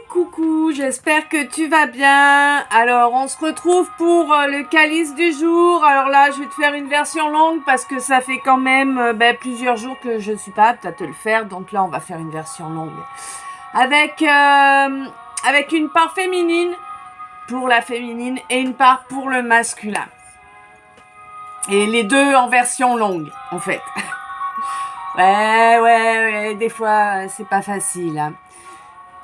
Coucou, j'espère que tu vas bien. Alors, on se retrouve pour le calice du jour. Alors là, je vais te faire une version longue parce que ça fait quand même plusieurs jours que je ne suis pas apte à te le faire. Donc là, on va faire une version longue. Avec une part féminine pour la féminine et une part pour le masculin. Et les deux en version longue, en fait. Ouais, des fois, c'est pas facile, hein.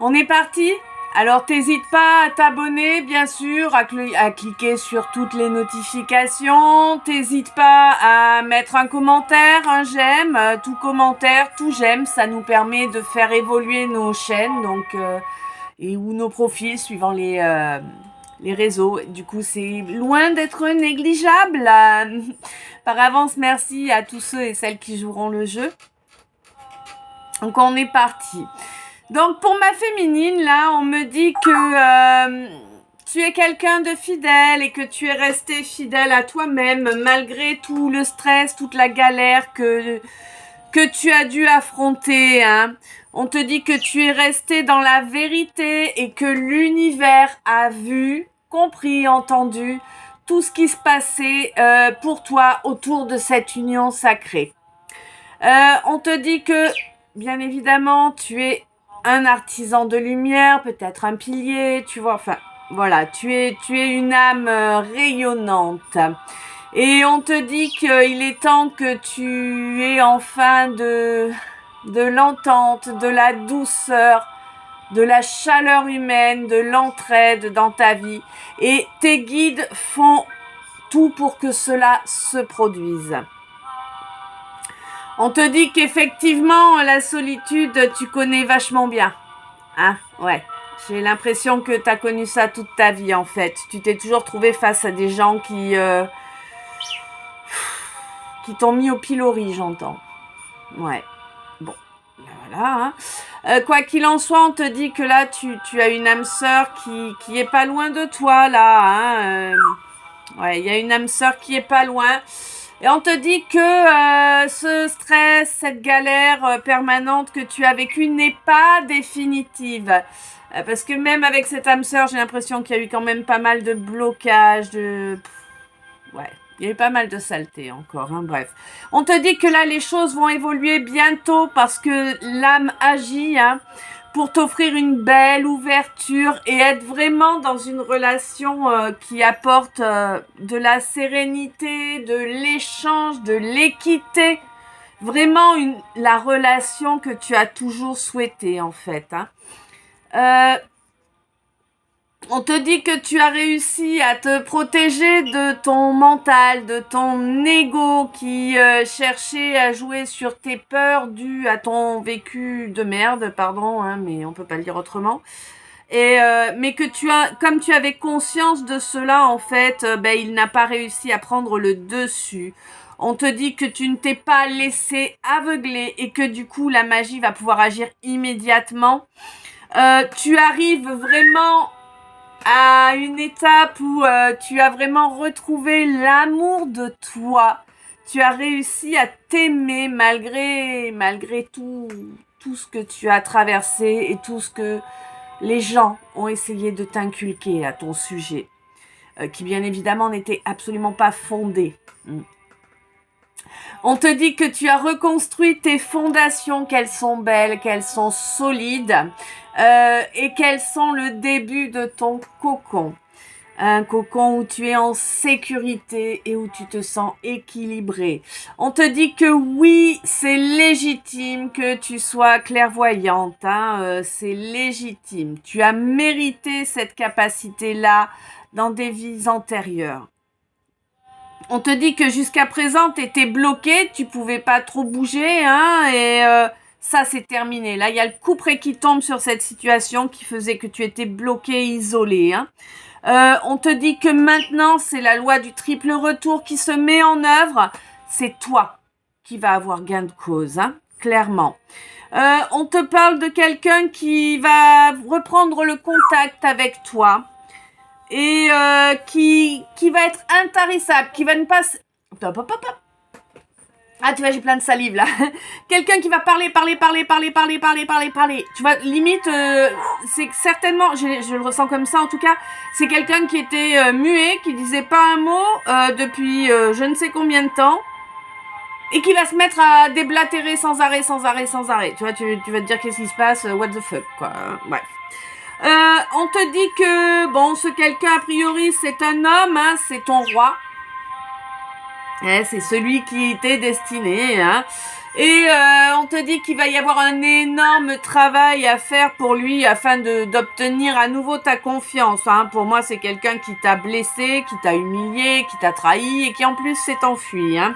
On est parti? Alors, t'hésites pas à t'abonner, bien sûr, à cliquer sur toutes les notifications. T'hésites pas à mettre un commentaire, un j'aime. Tout commentaire, tout j'aime, ça nous permet de faire évoluer nos chaînes, donc et ou nos profils suivant les réseaux. Du coup, c'est loin d'être négligeable. Par avance, merci à tous ceux et celles qui joueront le jeu. Donc, on est parti. Donc, pour ma féminine, là, on me dit que tu es quelqu'un de fidèle et que tu es resté fidèle à toi-même malgré tout le stress, toute la galère que tu as dû affronter, hein. On te dit que tu es resté dans la vérité et que l'univers a vu, compris, entendu tout ce qui se passait pour toi autour de cette union sacrée. On te dit que, bien évidemment, tu es un artisan de lumière, peut-être un pilier, tu vois, enfin, voilà, tu es une âme rayonnante. Et on te dit qu'il est temps que tu aies enfin de l'entente, de la douceur, de la chaleur humaine, de l'entraide dans ta vie. Et tes guides font tout pour que cela se produise. On te dit qu'effectivement, la solitude, tu connais vachement bien. Hein? Ouais. J'ai l'impression que tu as connu ça toute ta vie, en fait. Tu t'es toujours trouvé face à des gens qui t'ont mis au pilori, j'entends. Ouais. Bon. Voilà. Hein. Quoi qu'il en soit, on te dit que là, tu as une âme sœur qui est pas loin de toi, là. Hein. Ouais, il y a une âme sœur qui est pas loin. Et on te dit que ce stress, cette galère permanente que tu as vécue n'est pas définitive. Parce que même avec cette âme sœur, j'ai l'impression qu'il y a eu quand même pas mal de blocages, ouais, il y a eu pas mal de saleté encore, hein, bref. On te dit que là, les choses vont évoluer bientôt parce que l'âme agit, hein, pour t'offrir une belle ouverture et être vraiment dans une relation qui apporte de la sérénité, de l'échange, de l'équité. Vraiment la relation que tu as toujours souhaitée, en fait. Hein. On te dit que tu as réussi à te protéger de ton mental, de ton ego qui cherchait à jouer sur tes peurs dues à ton vécu de merde, pardon, hein, mais on peut pas le dire autrement. Et mais que comme tu avais conscience de cela, en fait, il n'a pas réussi à prendre le dessus. On te dit que tu ne t'es pas laissé aveugler et que du coup la magie va pouvoir agir immédiatement. Tu arrives vraiment à une étape où tu as vraiment retrouvé l'amour de toi. Tu as réussi à t'aimer malgré tout ce que tu as traversé et tout ce que les gens ont essayé de t'inculquer à ton sujet, qui bien évidemment n'était absolument pas fondé. On te dit que tu as reconstruit tes fondations, qu'elles sont belles, qu'elles sont solides et qu'elles sont le début de ton cocon. Un cocon où tu es en sécurité et où tu te sens équilibré. On te dit que oui, c'est légitime que tu sois clairvoyante. Hein, c'est légitime. Tu as mérité cette capacité-là dans des vies antérieures. On te dit que jusqu'à présent, tu étais bloqué, tu pouvais pas trop bouger, hein, et ça, c'est terminé. Là, il y a le couperet qui tombe sur cette situation qui faisait que tu étais bloqué, isolé, hein. On te dit que maintenant, c'est la loi du triple retour qui se met en œuvre. C'est toi qui vas avoir gain de cause, hein, clairement. On te parle de quelqu'un qui va reprendre le contact avec toi et qui va être intarissable, qui va ne pas... Ah, tu vois, j'ai plein de salive, là. Quelqu'un qui va parler. Tu vois, limite, c'est certainement, je le ressens comme ça, en tout cas, c'est quelqu'un qui était muet, qui disait pas un mot depuis je ne sais combien de temps, et qui va se mettre à déblatérer sans arrêt. Tu vois, tu vas te dire qu'est-ce qui se passe, what the fuck, quoi. Bref. On te dit que, bon, ce quelqu'un, a priori, c'est un homme, hein, c'est ton roi. C'est celui qui t'est destiné, hein. Et on te dit qu'il va y avoir un énorme travail à faire pour lui afin d'obtenir à nouveau ta confiance, hein. Pour moi, c'est quelqu'un qui t'a blessé, qui t'a humilié, qui t'a trahi et qui en plus s'est enfui, hein.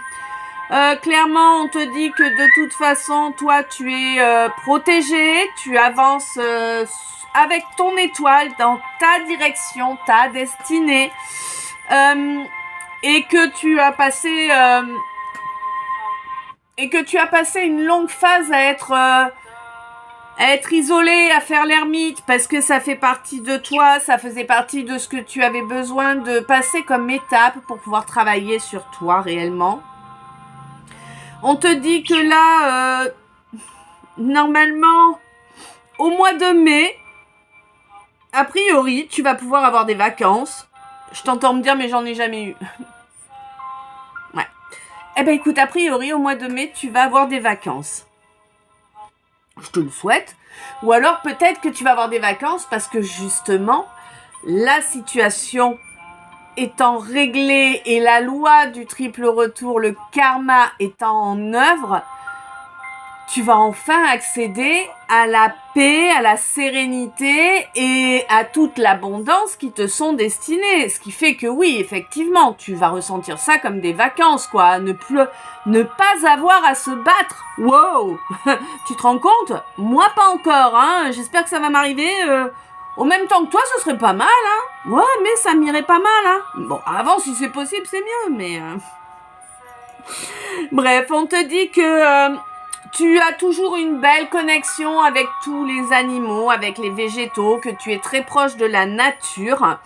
Clairement, on te dit que de toute façon, toi, tu es protégé, tu avances avec ton étoile dans ta direction, ta destinée. Et que tu as passé une longue phase à être isolé, à faire l'ermite, parce que ça fait partie de toi, ça faisait partie de ce que tu avais besoin de passer comme étape pour pouvoir travailler sur toi réellement. On te dit que là, normalement, au mois de mai, a priori, tu vas pouvoir avoir des vacances. Je t'entends me dire, mais j'en ai jamais eu. Ouais. Eh ben écoute, a priori, au mois de mai, tu vas avoir des vacances. Je te le souhaite. Ou alors peut-être que tu vas avoir des vacances parce que justement, la situation étant réglée et la loi du triple retour, le karma étant en œuvre, tu vas enfin accéder à la paix, à la sérénité et à toute l'abondance qui te sont destinées. Ce qui fait que oui, effectivement, tu vas ressentir ça comme des vacances, quoi. Ne pas avoir à se battre. Wow. Tu te rends compte? Moi, pas encore, hein. J'espère que ça va m'arriver au même temps que toi, ce serait pas mal, hein. Ouais, mais ça m'irait pas mal, hein. Bon, avant, si c'est possible, c'est mieux, mais... Bref, on te dit que... tu as toujours une belle connexion avec tous les animaux, avec les végétaux, que tu es très proche de la nature.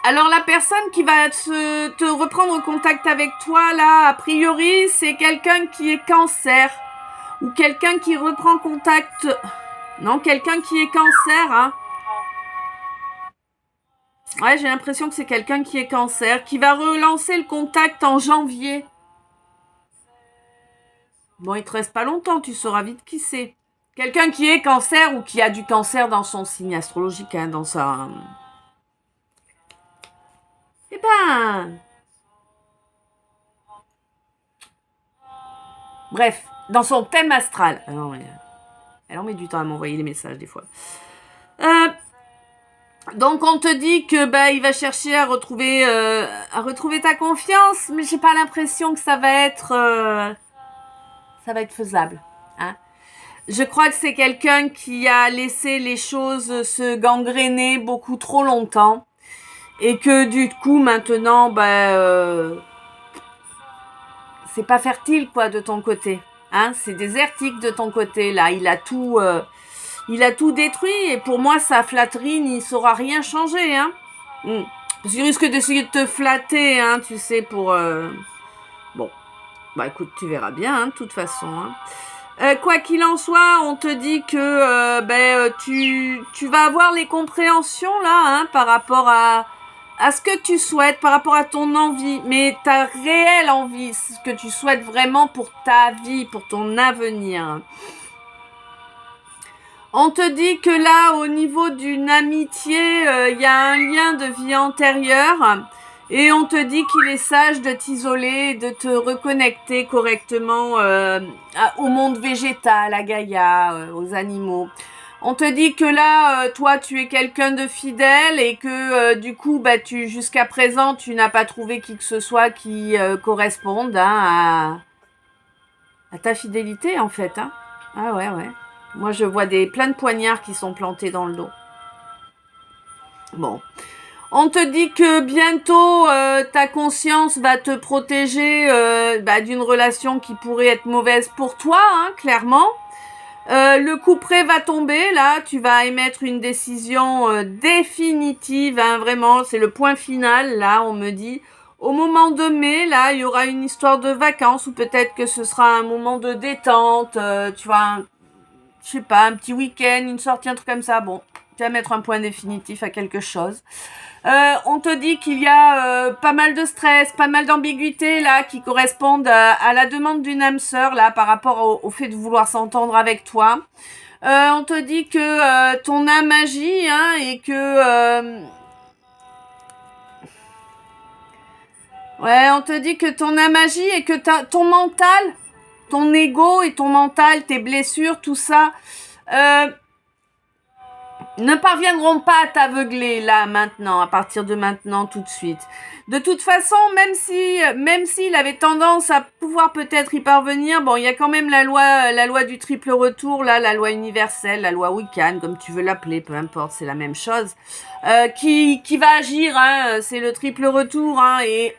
Alors la personne qui va te reprendre contact avec toi, là, a priori, c'est quelqu'un qui est cancer. Ou quelqu'un qui reprend contact... Non, quelqu'un qui est cancer, hein. Ouais, j'ai l'impression que c'est quelqu'un qui est cancer, qui va relancer le contact en janvier. Bon, il te reste pas longtemps, tu sauras vite qui c'est. Quelqu'un qui est cancer ou qui a du cancer dans son signe astrologique, hein, dans sa... Eh ben... Bref, dans son thème astral. Ah non, mais... Elle en met du temps à m'envoyer les messages, des fois. Donc, on te dit que il va chercher à retrouver ta confiance, mais j'ai pas l'impression que ça va être faisable, hein. Je crois que c'est quelqu'un qui a laissé les choses se gangréner beaucoup trop longtemps et que du coup maintenant c'est pas fertile quoi de ton côté, hein, c'est désertique de ton côté là, il a tout détruit et pour moi sa flatterie n'y saura rien changer, hein. Parce qu'il risque d'essayer de te flatter, hein, tu sais, pour bon, écoute, tu verras bien, hein, de toute façon, hein. Quoi qu'il en soit, on te dit que tu vas avoir les compréhensions là, hein, par rapport à ce que tu souhaites, par rapport à ton envie, mais ta réelle envie, ce que tu souhaites vraiment pour ta vie, pour ton avenir. On te dit que là, au niveau d'une amitié, il y a un lien de vie antérieure. Et on te dit qu'il est sage de t'isoler, de te reconnecter correctement au monde végétal, à Gaïa, aux animaux. On te dit que là, toi, tu es quelqu'un de fidèle et que du coup, jusqu'à présent, tu n'as pas trouvé qui que ce soit qui corresponde, hein, à ta fidélité, en fait, hein. Ah ouais. Moi, je vois plein de poignards qui sont plantés dans le dos. Bon. On te dit que bientôt, ta conscience va te protéger d'une relation qui pourrait être mauvaise pour toi, hein, clairement. Le couperet va tomber, là. Tu vas émettre une décision définitive, hein, vraiment. C'est le point final, là, on me dit. au moment de mai, là, il y aura une histoire de vacances ou peut-être que ce sera un moment de détente, tu vois, je sais pas, un petit week-end, une sortie, un truc comme ça. Bon, tu vas mettre un point définitif à quelque chose. On te dit qu'il y a pas mal de stress, pas mal d'ambiguïté là qui correspondent à la demande d'une âme sœur là par rapport au fait de vouloir s'entendre avec toi. On te dit que ton âme agit hein, et que on te dit que ton âme agit et que ton mental, ton ego et ton mental, tes blessures, tout ça ne parviendront pas à t'aveugler là maintenant, à partir de maintenant tout de suite. De toute façon, même s'il avait tendance à pouvoir peut-être y parvenir, bon, il y a quand même la loi du triple retour, là, la loi universelle, la loi Wiccan, comme tu veux l'appeler, peu importe, c'est la même chose, qui va agir, hein, c'est le triple retour, hein, et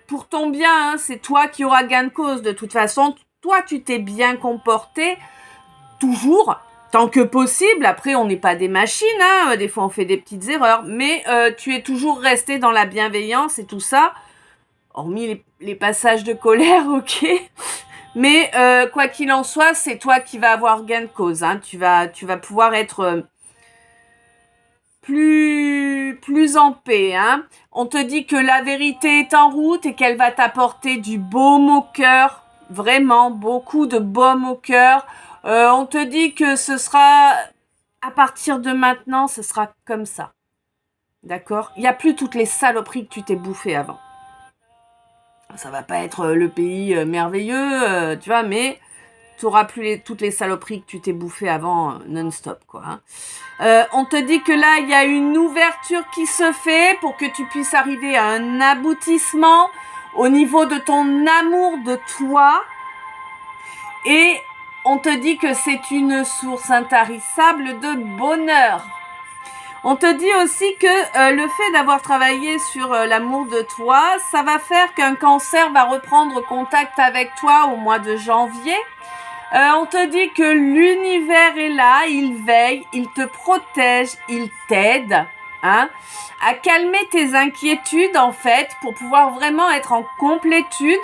pour ton bien, hein, c'est toi qui auras gain de cause. De toute façon, toi, tu t'es bien comporté, toujours, tant que possible. Après, on n'est pas des machines, hein. Des fois on fait des petites erreurs, mais tu es toujours resté dans la bienveillance et tout ça, hormis les passages de colère, ok. Mais quoi qu'il en soit, c'est toi qui vas avoir gain de cause, hein. Tu vas pouvoir être plus en paix, hein. On te dit que la vérité est en route et qu'elle va t'apporter du baume au cœur, vraiment beaucoup de baume au cœur. On te dit que ce sera, à partir de maintenant, ce sera comme ça. D'accord ? Il n'y a plus toutes les saloperies que tu t'es bouffées avant. Ça va pas être le pays merveilleux, tu vois, mais tu n'auras plus toutes les saloperies que tu t'es bouffées avant non-stop, quoi. Hein. On te dit que là, il y a une ouverture qui se fait pour que tu puisses arriver à un aboutissement au niveau de ton amour de toi. Et on te dit que c'est une source intarissable de bonheur. On te dit aussi que le fait d'avoir travaillé sur l'amour de toi, ça va faire qu'un cancer va reprendre contact avec toi au mois de janvier. On te dit que l'univers est là, il veille, il te protège, il t'aide hein, à calmer tes inquiétudes en fait pour pouvoir vraiment être en complétude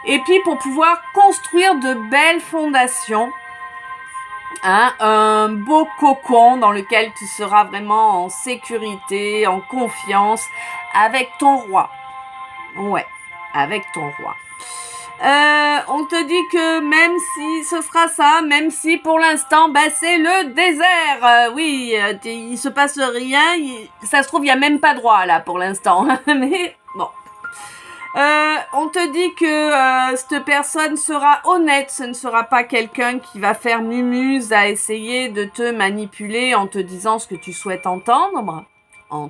et puis pour pouvoir construire de belles fondations. Hein, un beau cocon dans lequel tu seras vraiment en sécurité, en confiance, avec ton roi. Ouais, avec ton roi. On te dit que même si ce sera ça, même si pour l'instant, c'est le désert. Oui, il se passe rien. Ça se trouve, il n'y a même pas droit là pour l'instant. Mais bon. On te dit que cette personne sera honnête, ce ne sera pas quelqu'un qui va faire mumuse à essayer de te manipuler en te disant ce que tu souhaites entendre. On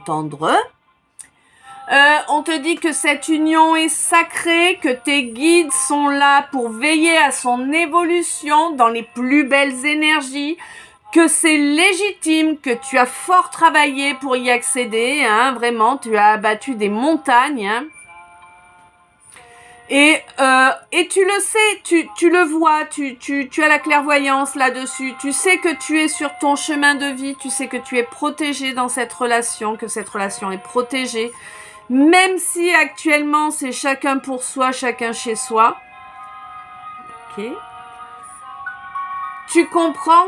te dit que cette union est sacrée, que tes guides sont là pour veiller à son évolution dans les plus belles énergies, que c'est légitime, que tu as fort travaillé pour y accéder, hein, vraiment, tu as abattu des montagnes, hein. Et tu le sais, tu le vois, tu as la clairvoyance là-dessus, tu sais que tu es sur ton chemin de vie, tu sais que tu es protégé dans cette relation, que cette relation est protégée, même si actuellement c'est chacun pour soi, chacun chez soi. Ok. Tu comprends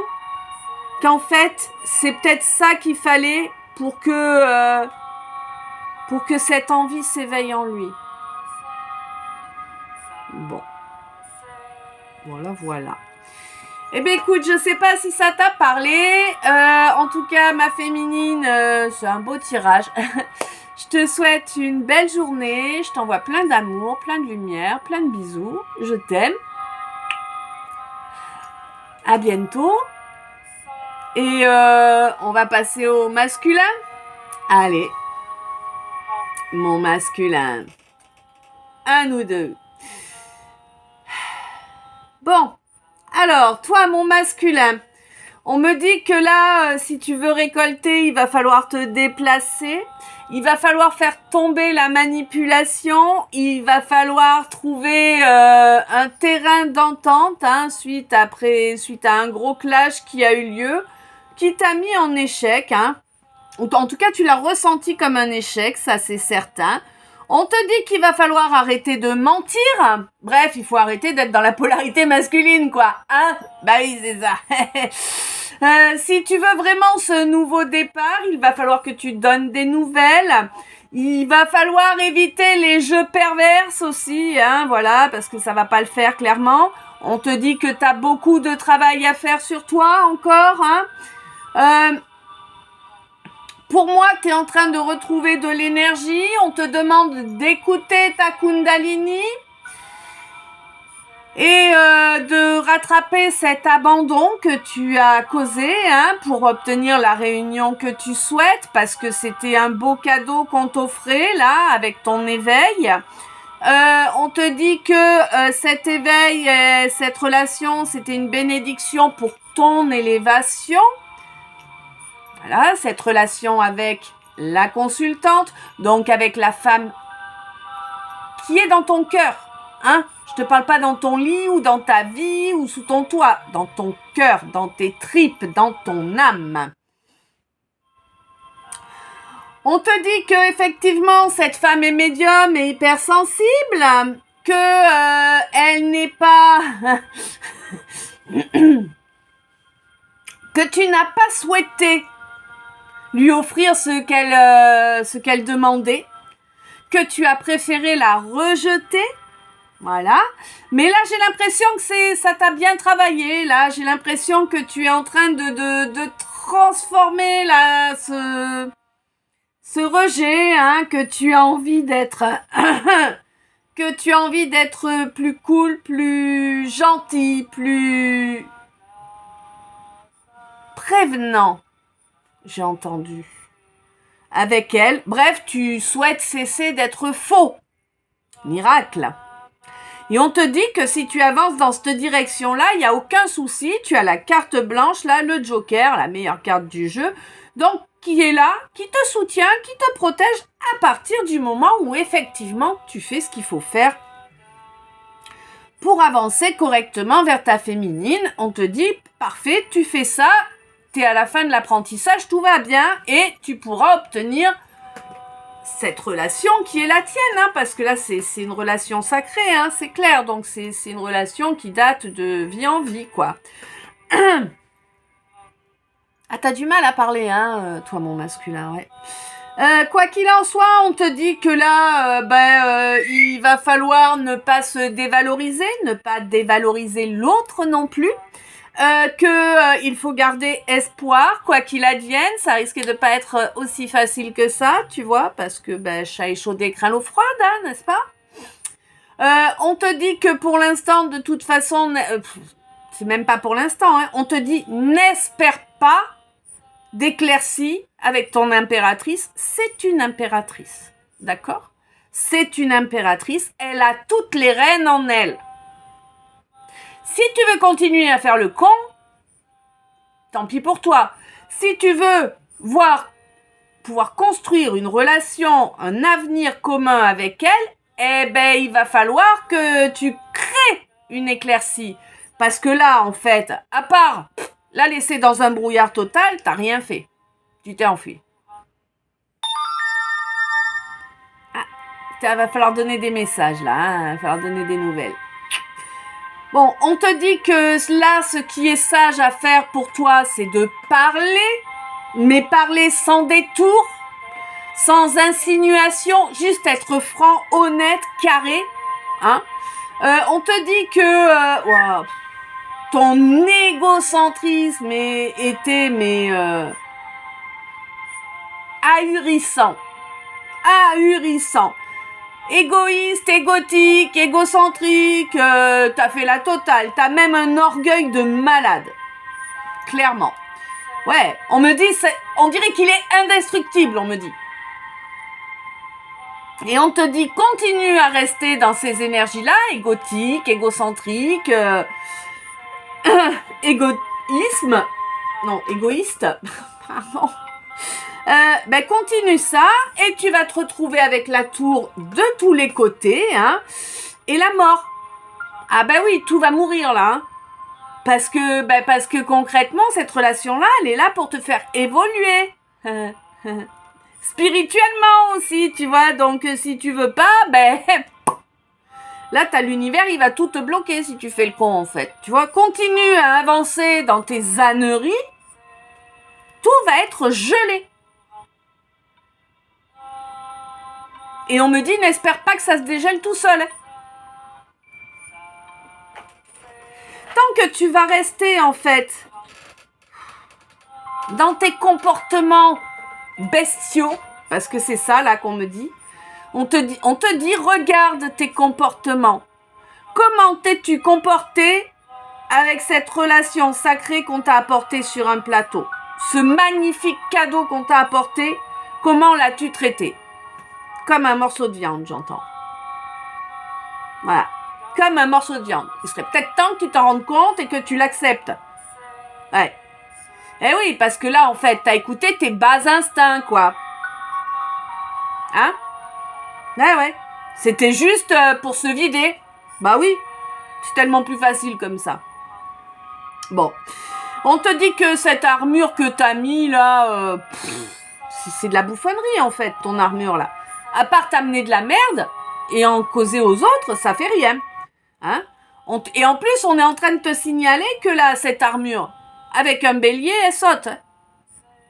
qu'en fait, c'est peut-être ça qu'il fallait pour que cette envie s'éveille en lui. Bon. Voilà. Eh bien, écoute, je sais pas si ça t'a parlé. En tout cas, ma féminine, c'est un beau tirage. Je te souhaite une belle journée. Je t'envoie plein d'amour, plein de lumière, plein de bisous. Je t'aime. À bientôt. Et on va passer au masculin. Allez. Mon masculin. Un ou deux. Bon, alors, toi, mon masculin, on me dit que là, si tu veux récolter, il va falloir te déplacer, il va falloir faire tomber la manipulation, il va falloir trouver un terrain d'entente, hein, suite à un gros clash qui a eu lieu, qui t'a mis en échec, hein. En tout cas, tu l'as ressenti comme un échec, ça c'est certain. On te dit qu'il va falloir arrêter de mentir. Bref, il faut arrêter d'être dans la polarité masculine, quoi. Hein? Bah oui, c'est ça. Si tu veux vraiment ce nouveau départ, il va falloir que tu donnes des nouvelles. Il va falloir éviter les jeux perverses aussi, hein, voilà, parce que ça va pas le faire clairement. On te dit que t'as beaucoup de travail à faire sur toi encore, hein. Pour moi, tu es en train de retrouver de l'énergie. On te demande d'écouter ta Kundalini et de rattraper cet abandon que tu as causé, hein, pour obtenir la réunion que tu souhaites, parce que c'était un beau cadeau qu'on t'offrait là avec ton éveil. On te dit que cet éveil, cette relation, c'était une bénédiction pour ton élévation. Voilà, cette relation avec la consultante, donc avec la femme qui est dans ton cœur, hein. Je te parle pas dans ton lit ou dans ta vie ou sous ton toit, dans ton cœur, dans tes tripes, dans ton âme. On te dit que effectivement cette femme est médium et hypersensible, que elle n'est pas que tu n'as pas souhaité lui offrir ce qu'elle demandait, que tu as préféré la rejeter, voilà. Mais là, j'ai l'impression que ça t'a bien travaillé. Là, j'ai l'impression que tu es en train de transformer là ce rejet, hein, que tu as envie d'être que tu as envie d'être plus cool, plus gentil, plus prévenant. J'ai entendu. Avec elle. Bref, tu souhaites cesser d'être faux. Miracle. Et on te dit que si tu avances dans cette direction-là, il n'y a aucun souci. Tu as la carte blanche, là, le Joker, la meilleure carte du jeu. Donc, qui est là, qui te soutient, qui te protège à partir du moment où effectivement tu fais ce qu'il faut faire pour avancer correctement vers ta féminine. On te dit, parfait, tu fais ça. T'es à la fin de l'apprentissage, tout va bien et tu pourras obtenir cette relation qui est la tienne, hein, parce que là c'est une relation sacrée, hein, c'est clair, donc c'est une relation qui date de vie en vie, quoi. Ah, t'as du mal à parler, hein, toi mon masculin, ouais. Quoi qu'il en soit, on te dit que là, il va falloir ne pas se dévaloriser, ne pas dévaloriser l'autre non plus. Il faut garder espoir, quoi qu'il advienne, ça risque de pas être aussi facile que ça, tu vois, parce que chat échaudé craint l'eau froide, hein, n'est-ce pas? On te dit que pour l'instant, de toute façon, c'est même pas pour l'instant, hein, on te dit n'espère pas d'éclaircie avec ton impératrice, c'est une impératrice, d'accord? C'est une impératrice, elle a toutes les rênes en elle. Si tu veux continuer à faire le con, tant pis pour toi. Si tu veux pouvoir construire une relation, un avenir commun avec elle, eh ben, il va falloir que tu crées une éclaircie. Parce que là, en fait, à part la laisser dans un brouillard total, t'as rien fait. Tu t'es enfui. Ah, il va falloir donner des messages, là, hein, il va falloir donner des nouvelles. Bon, on te dit que là, ce qui est sage à faire pour toi, c'est de parler, mais parler sans détour, sans insinuation, juste être franc, honnête, carré, hein. On te dit que ton égocentrisme était ahurissant. Égoïste, égotique, égocentrique, t'as fait la totale, t'as même un orgueil de malade. Clairement. Ouais, on me dit, on dirait qu'il est indestructible, on me dit. Et on te dit, continue à rester dans ces énergies-là, égotique, égocentrique, égoïste, pardon. Continue ça et tu vas te retrouver avec la tour de tous les côtés, hein, et la mort. Ah oui, tout va mourir là, hein, parce que concrètement cette relation-là, elle est là pour te faire évoluer. spirituellement aussi, tu vois. Donc, si tu veux pas, ben, là, t'as l'univers, il va tout te bloquer si tu fais le con, en fait. Tu vois, continue à avancer dans tes âneries, tout va être gelé. Et on me dit, n'espère pas que ça se dégèle tout seul. Tant que tu vas rester, en fait, dans tes comportements bestiaux, parce que c'est ça, là, qu'on me dit, on te dit, regarde tes comportements. Comment t'es-tu comporté avec cette relation sacrée qu'on t'a apportée sur un plateau? Ce magnifique cadeau qu'on t'a apporté, comment l'as-tu traité? Comme un morceau de viande, j'entends. Voilà. Comme un morceau de viande. Il serait peut-être temps que tu t'en rendes compte et que tu l'acceptes. Ouais. Eh oui, parce que là, en fait, t'as écouté tes bas instincts, quoi. Hein? Ouais. C'était juste pour se vider. Bah oui. C'est tellement plus facile comme ça. Bon. On te dit que cette armure que t'as mis, là, c'est de la bouffonnerie, en fait, ton armure, là. À part t'amener de la merde et en causer aux autres, ça fait rien. Hein? Et en plus, on est en train de te signaler que là, cette armure, avec un bélier, elle saute.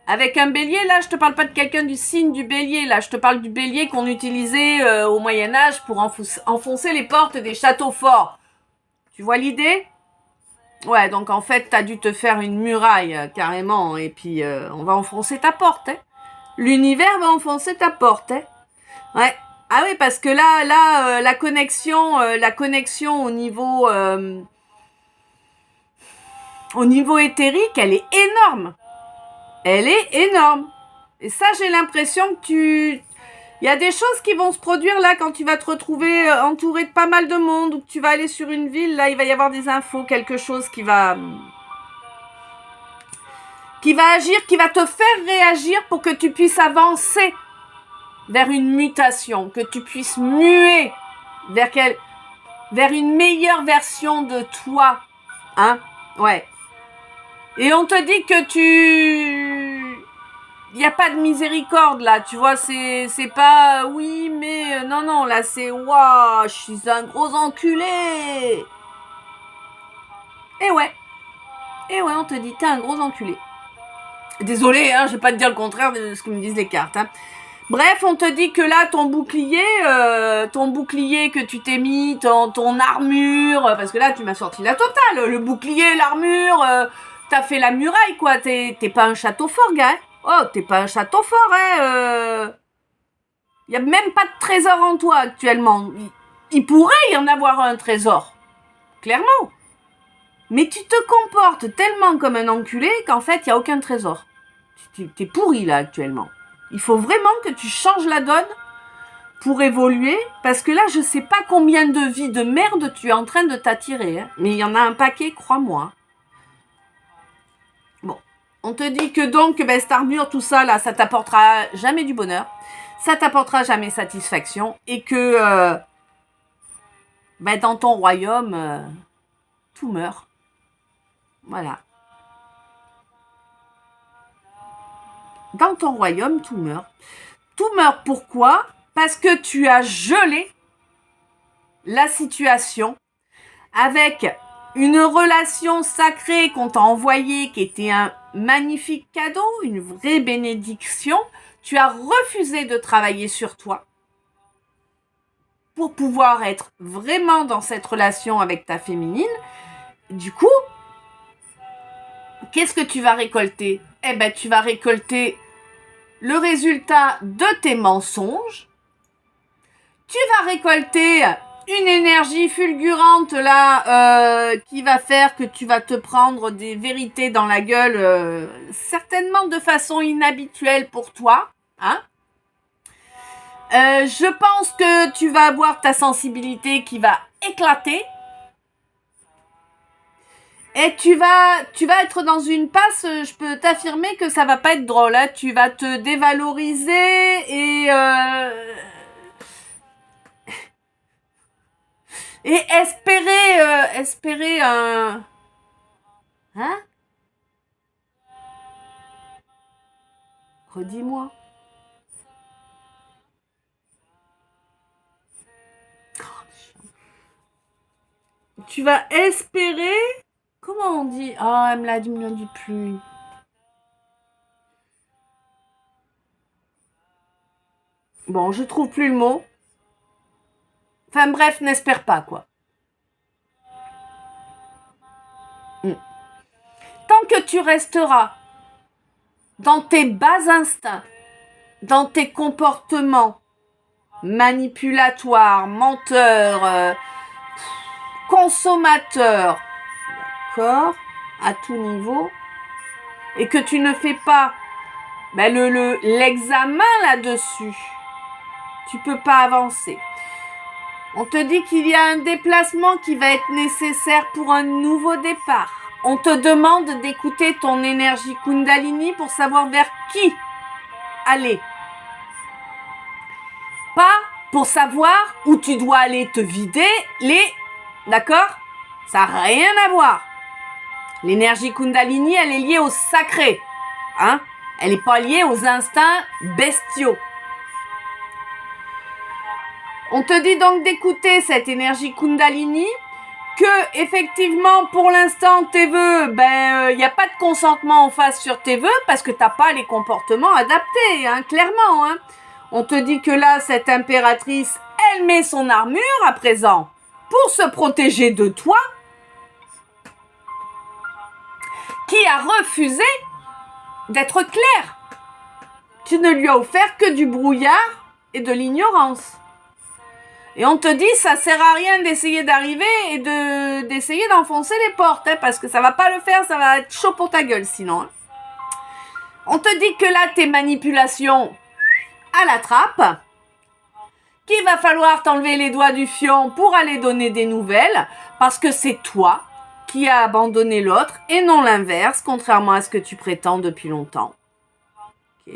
Avec un bélier, là, je te parle pas de quelqu'un du signe du bélier, là, je te parle du bélier qu'on utilisait au Moyen-Âge pour enfoncer les portes des châteaux forts. Tu vois l'idée? Ouais, donc en fait, t'as dû te faire une muraille, carrément, et puis on va enfoncer ta porte, hein. L'univers va enfoncer ta porte, hein. Ouais. Ah oui, parce que là, la connexion au niveau éthérique, elle est énorme. Elle est énorme. Et ça, j'ai l'impression que il y a des choses qui vont se produire là quand tu vas te retrouver entouré de pas mal de monde ou que tu vas aller sur une ville. Là, il va y avoir des infos, quelque chose qui va agir, qui va te faire réagir pour que tu puisses avancer vers une mutation, que tu puisses muer vers une meilleure version de toi. Hein? Ouais. Et on te dit que il n'y a pas de miséricorde là, tu vois, c'est pas oui, mais non, là c'est waouh, je suis un gros enculé. Et ouais, on te dit, t'es un gros enculé. Désolé, hein, je vais pas te dire le contraire de ce que me disent les cartes. Hein. Bref, on te dit que là, ton bouclier que tu t'es mis, ton armure, parce que là, tu m'as sorti la totale. Le bouclier, l'armure, t'as fait la muraille, quoi. T'es pas un château fort, gars. Hein. Oh, t'es pas un château fort, hein. Y a même pas de trésor en toi, actuellement. Il pourrait y en avoir un trésor. Clairement. Mais tu te comportes tellement comme un enculé qu'en fait, il n'y a aucun trésor. T'es pourri, là, actuellement. Il faut vraiment que tu changes la donne pour évoluer, parce que là, je sais pas combien de vies de merde tu es en train de t'attirer. Hein. Mais il y en a un paquet, crois-moi. Bon. On te dit que donc, cette armure, tout ça, là, ça t'apportera jamais du bonheur. Ça t'apportera jamais satisfaction. Et que, dans ton royaume, tout meurt. Voilà. Dans ton royaume, tout meurt. Tout meurt pourquoi? Parce que tu as gelé la situation avec une relation sacrée qu'on t'a envoyée, qui était un magnifique cadeau, une vraie bénédiction. Tu as refusé de travailler sur toi pour pouvoir être vraiment dans cette relation avec ta féminine. Du coup, qu'est-ce que tu vas récolter? Tu vas récolter le résultat de tes mensonges. Tu vas récolter une énergie fulgurante là qui va faire que tu vas te prendre des vérités dans la gueule, certainement de façon inhabituelle pour toi. Hein? Je pense que tu vas avoir ta sensibilité qui va éclater. Et tu vas être dans une passe, je peux t'affirmer que ça va pas être drôle. Hein. Tu vas te dévaloriser et espérer un... Hein? Redis-moi. tu vas espérer... Comment on dit? Oh, elle me l'a dit plus. Bon, je trouve plus le mot. Enfin bref, n'espère pas, quoi. Tant que tu resteras dans tes bas instincts, dans tes comportements manipulatoires, menteurs, consommateurs, d'accord, à tout niveau, et que tu ne fais pas l'examen là-dessus, tu peux pas avancer. On te dit qu'il y a un déplacement qui va être nécessaire pour un nouveau départ. On te demande d'écouter ton énergie Kundalini pour savoir vers qui aller. Pas pour savoir où tu dois aller te vider D'accord? Ça n'a rien à voir. L'énergie Kundalini, elle est liée au sacré. Hein? Elle n'est pas liée aux instincts bestiaux. On te dit donc d'écouter cette énergie Kundalini, que effectivement pour l'instant tes vœux, y a pas de consentement en face sur tes vœux parce que t'as pas les comportements adaptés, hein, clairement. Hein. On te dit que là, cette impératrice, elle met son armure à présent pour se protéger de toi, qui a refusé d'être clair. Tu ne lui as offert que du brouillard et de l'ignorance. Et on te dit, ça sert à rien d'essayer d'arriver et d'essayer d'enfoncer les portes, hein, parce que ça va pas le faire, ça va être chaud pour ta gueule sinon. Hein. On te dit que là, tes manipulations à la trappe, qu'il va falloir t'enlever les doigts du fion pour aller donner des nouvelles, parce que c'est toi qui as abandonné l'autre et non l'inverse, contrairement à ce que tu prétends depuis longtemps. Ok.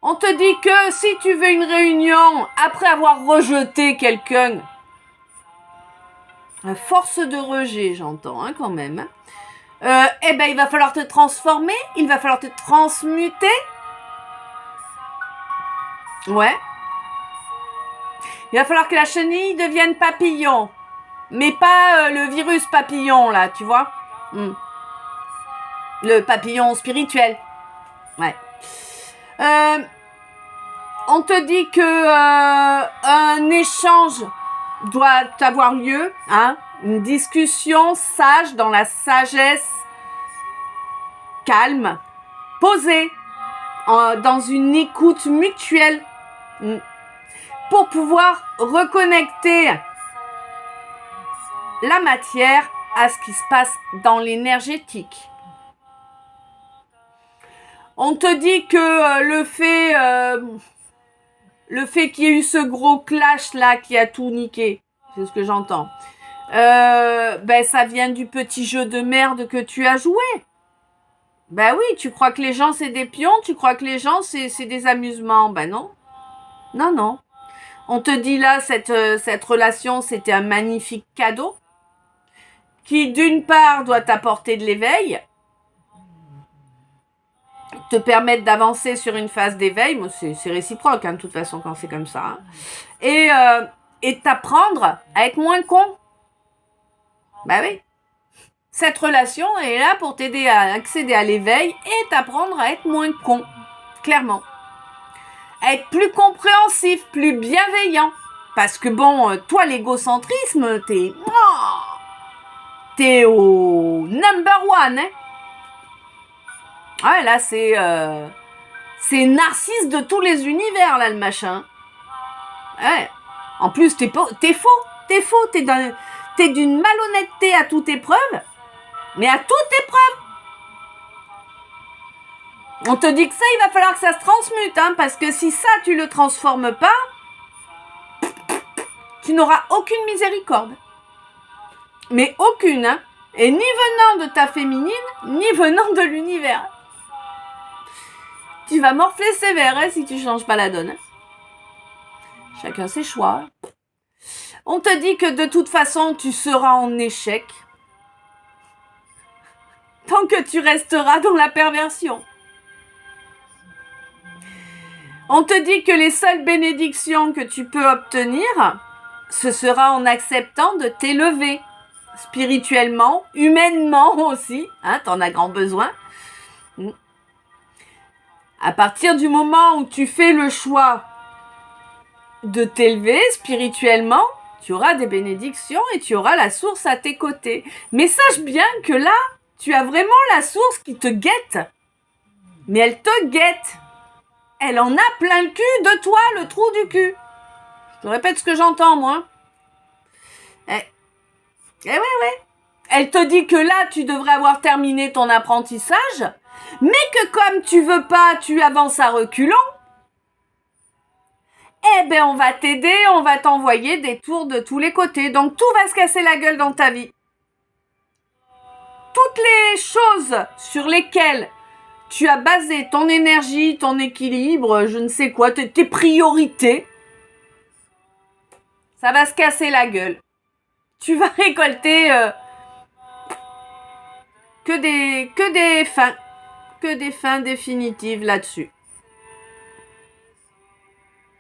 On te dit que si tu veux une réunion après avoir rejeté quelqu'un, force de rejet, j'entends, hein, quand même, il va falloir te transformer, il va falloir te transmuter. Ouais. Il va falloir que la chenille devienne papillon, mais pas le virus papillon, là, tu vois. Le papillon spirituel. Ouais. On te dit que un échange doit avoir lieu, hein, une discussion sage dans la sagesse, calme, posée, dans une écoute mutuelle, pour pouvoir reconnecter la matière à ce qui se passe dans l'énergétique. On te dit que le fait qu'il y ait eu ce gros clash là qui a tout niqué, c'est ce que j'entends, ça vient du petit jeu de merde que tu as joué. Ben oui, tu crois que les gens c'est des pions, tu crois que les gens c'est des amusements. Ben non. Non. On te dit là, cette relation, c'était un magnifique cadeau qui d'une part doit t'apporter de l'éveil, te permettre d'avancer sur une phase d'éveil, moi c'est réciproque, hein, de toute façon quand c'est comme ça, hein. Et t'apprendre à être moins con. Bah oui. Cette relation est là pour t'aider à accéder à l'éveil et t'apprendre à être moins con, clairement. À être plus compréhensif, plus bienveillant. Parce que bon, toi l'égocentrisme, t'es au number one, hein. Ouais, là, c'est Narcisse de tous les univers, là, le machin. Ouais. En plus, t'es faux. T'es d'une malhonnêteté à toute épreuve, mais à toute épreuve. On te dit que ça, il va falloir que ça se transmute, hein, parce que si ça, tu le transformes pas, tu n'auras aucune miséricorde. Mais aucune, hein. Et ni venant de ta féminine, ni venant de l'univers. Tu vas morfler sévère, hein, si tu changes pas la donne. Hein. Chacun ses choix. On te dit que de toute façon, tu seras en échec. Tant que tu resteras dans la perversion. On te dit que les seules bénédictions que tu peux obtenir, ce sera en acceptant de t'élever spirituellement, humainement aussi, hein, t'en as grand besoin. À partir du moment où tu fais le choix de t'élever spirituellement, tu auras des bénédictions et tu auras la source à tes côtés. Mais sache bien que là, tu as vraiment la source qui te guette. Mais elle te guette. Elle en a plein le cul de toi, le trou du cul. Je te répète ce que j'entends, moi. Ouais. Elle te dit que là, tu devrais avoir terminé ton apprentissage, mais que comme tu veux pas, tu avances à reculons. Eh ben, on va t'aider, on va t'envoyer des tours de tous les côtés. Donc, tout va se casser la gueule dans ta vie. Toutes les choses sur lesquelles tu as basé ton énergie, ton équilibre, je ne sais quoi, tes priorités, ça va se casser la gueule. Tu vas récolter que des fins définitives là-dessus.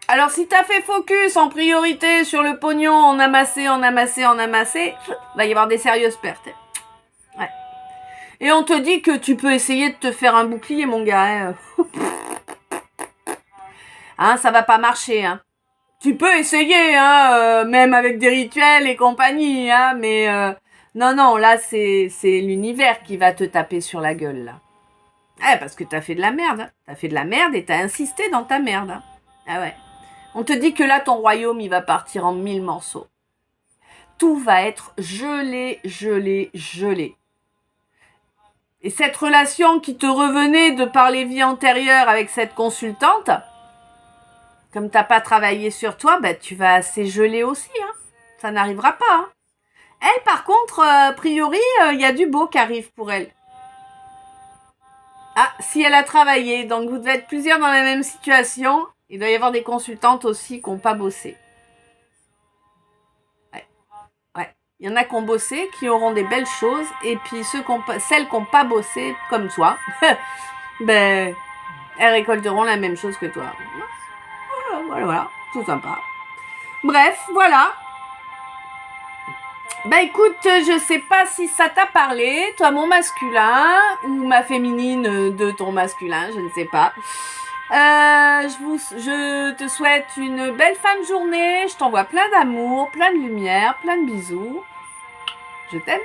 Alors, si t'as fait focus en priorité sur le pognon, en amasser, va y avoir des sérieuses pertes. Ouais. Et on te dit que tu peux essayer de te faire un bouclier, mon gars. Hein, ça va pas marcher, hein. Tu peux essayer, hein, même avec des rituels et compagnie, hein, mais non, là, c'est l'univers qui va te taper sur la gueule, là. Parce que t'as fait de la merde. Hein. T'as fait de la merde et t'as insisté dans ta merde. Hein. Ah ouais. On te dit que là, ton royaume, il va partir en 1000 morceaux. Tout va être gelé. Et cette relation qui te revenait de par les vies antérieures avec cette consultante, comme t'as pas travaillé sur toi, tu vas assez geler aussi. Hein. Ça n'arrivera pas. Hein. Elle, par contre, a priori, il y a du beau qui arrive pour elle. Ah, si elle a travaillé, donc vous devez être plusieurs dans la même situation. Il doit y avoir des consultantes aussi qui n'ont pas bossé. Ouais. Il y en a qui ont bossé, qui auront des belles choses. Et puis celles qui n'ont pas bossé, comme toi, elles récolteront la même chose que toi. Voilà. Tout sympa. Bref, voilà. Écoute, je sais pas si ça t'a parlé, toi mon masculin, ou ma féminine de ton masculin, je ne sais pas. Je te souhaite une belle fin de journée, je t'envoie plein d'amour, plein de lumière, plein de bisous. Je t'aime.